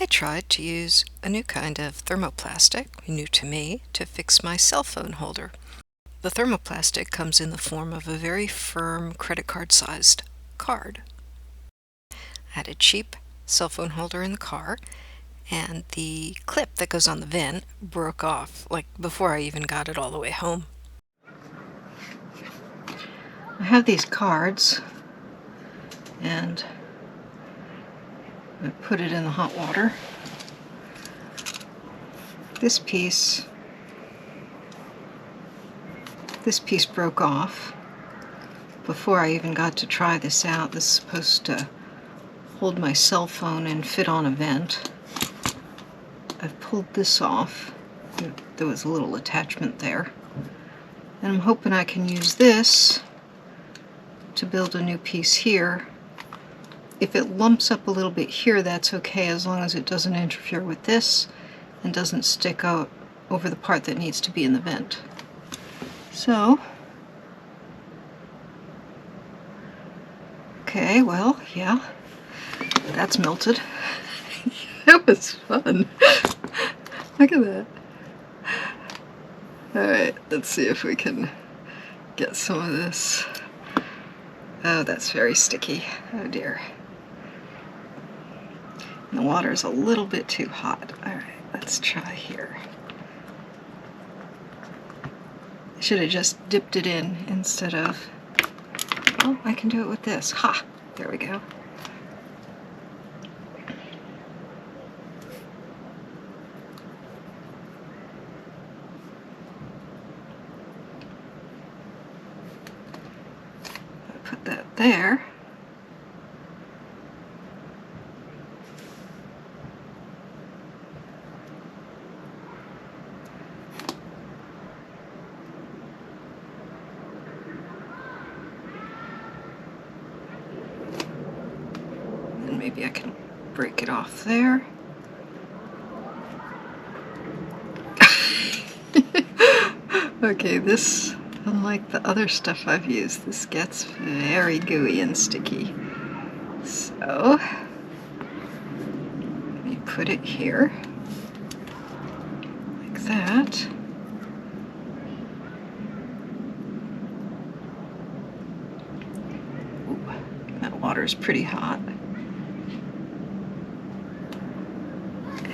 tried to use a new kind of thermoplastic, new to me, to fix my cell phone holder. The thermoplastic comes in the form of a very firm credit card-sized card. I had a cheap cell phone holder in the car, and the clip that goes on the vent broke off, like before I even got it all the way home. I have these cards, and I put it in the hot water. This piece broke off before I even got to try this out. This is supposed to hold my cell phone and fit on a vent. I've pulled this off. There was a little attachment there. And I'm hoping I can use this to build a new piece here. If it lumps up a little bit here, that's okay, as long as it doesn't interfere with this and doesn't stick out over the part that needs to be in the vent. So, okay, well, yeah, that's melted. That was fun. Look at that. Alright, let's see if we can get some of this. Oh, that's very sticky. Oh dear. The water's a little bit too hot. Alright, let's try here. I should have just dipped it in instead of... Oh, I can do it with this. Ha! There we go. Put that there. And maybe I can break it off there. Okay, this, unlike the other stuff I've used, this gets very gooey and sticky. So, let me put it here, like that. Ooh, that water's pretty hot.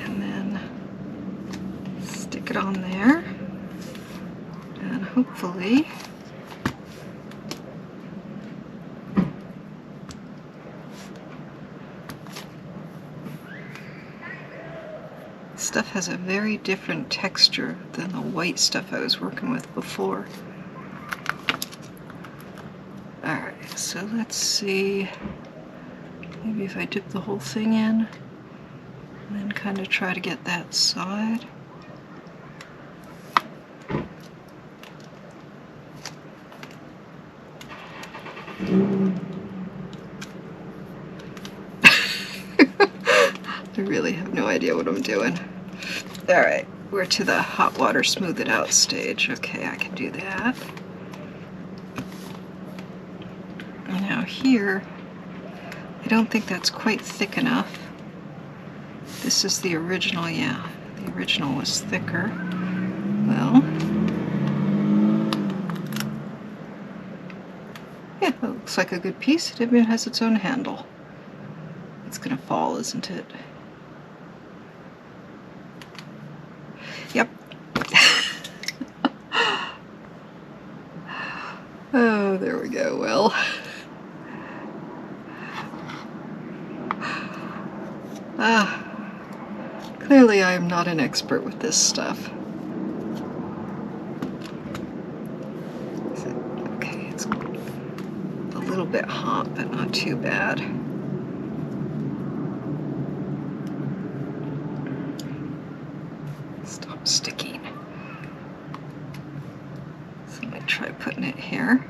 And then stick it on there. And hopefully stuff has a very different texture than the white stuff I was working with before. Alright, so let's see, maybe if I dip the whole thing in and then kind of try to get that side. I really have no idea what I'm doing. Alright, we're to the hot water smooth it out stage. Okay, I can do that. Now here, I don't think that's quite thick enough. This is the original, yeah. The original was thicker. Well, yeah, it looks like a good piece. It even has its own handle. It's gonna fall, isn't it? Yep. Oh, there we go. Well, clearly I am not an expert with this stuff. Okay, it's a little bit hot, but not too bad. Stop sticking. So let me try putting it here.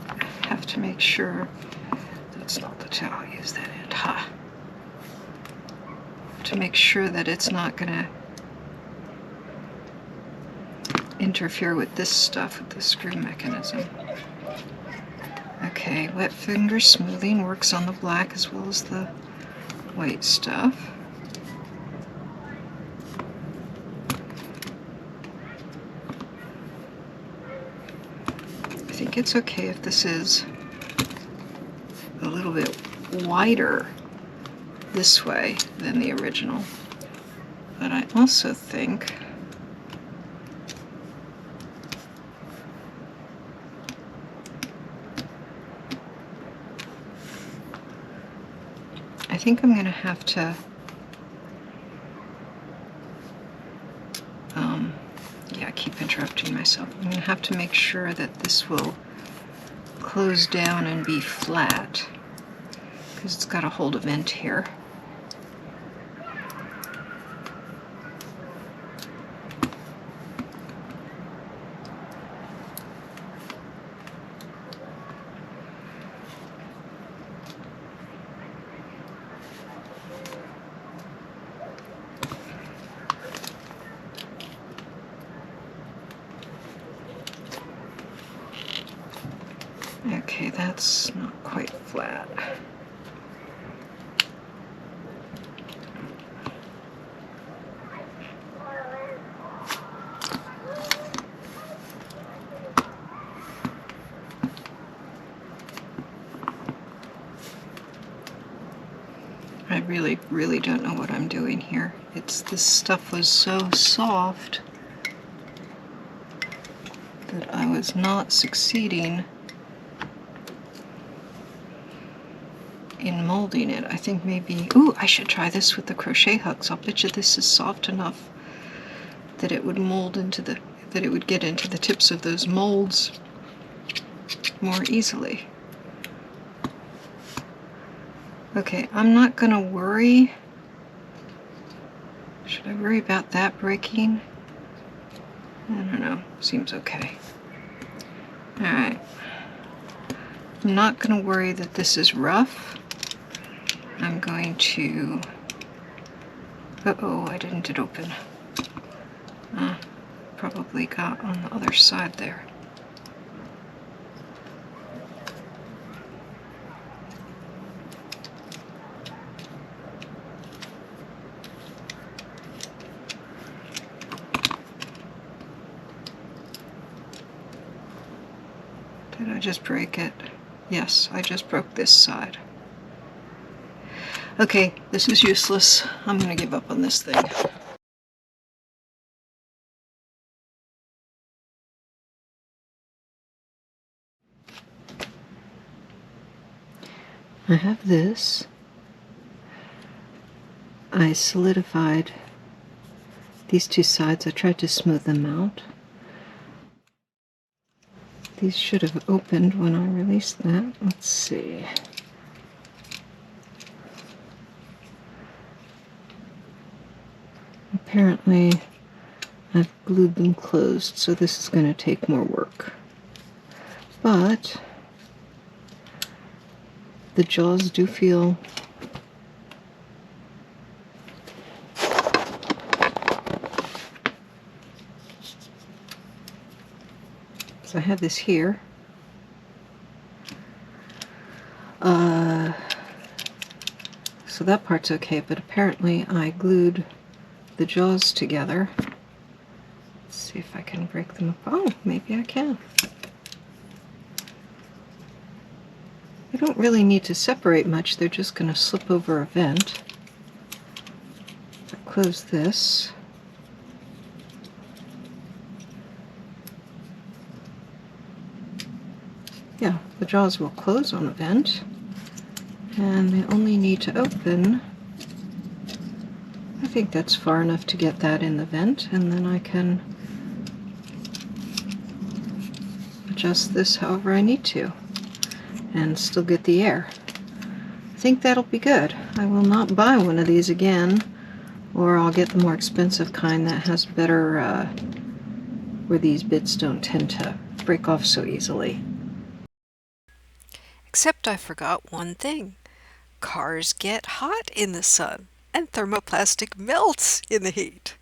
I have to make sure that's not the towel. Use that end. Ha. To make sure that it's not gonna interfere with this stuff, with the screw mechanism. Okay, wet finger smoothing works on the black as well as the white stuff. I think it's okay if this is a little bit wider this way than the original. But I also think I'm going to have to yeah, I keep interrupting myself. I'm going to have to make sure that this will close down and be flat, because it's got to hold a vent here. Okay, that's not quite flat. I really don't know what I'm doing here. This stuff was so soft that I was not succeeding in molding it. I think maybe, ooh, I should try this with the crochet hooks. I'll bet you this is soft enough that it would mold into that it would get into the tips of those molds more easily. Okay, I'm not gonna worry. Should I worry about that breaking? I don't know, seems okay. All right, I'm not gonna worry that this is rough. I'm going to, uh-oh, I didn't get open. Probably got on the other side there. Did I just break it? Yes, I just broke this side. Okay, this is useless. I'm gonna give up on this thing. I have this. I solidified these two sides. I tried to smooth them out. These should have opened when I released that. Let's see. Apparently, I've glued them closed, so this is going to take more work. But the jaws do feel so I have this here. So that part's okay, but apparently I glued the jaws together. Let's see if I can break them up. Oh, maybe I can. They don't really need to separate much, they're just going to slip over a vent. I'll close this. Yeah, the jaws will close on a vent, and they only need to open. I think that's far enough to get that in the vent, and then I can adjust this however I need to and still get the air. I think that'll be good. I will not buy one of these again, or I'll get the more expensive kind that has better, where these bits don't tend to break off so easily. Except I forgot one thing. Cars get hot in the sun, and thermoplastic melts in the heat.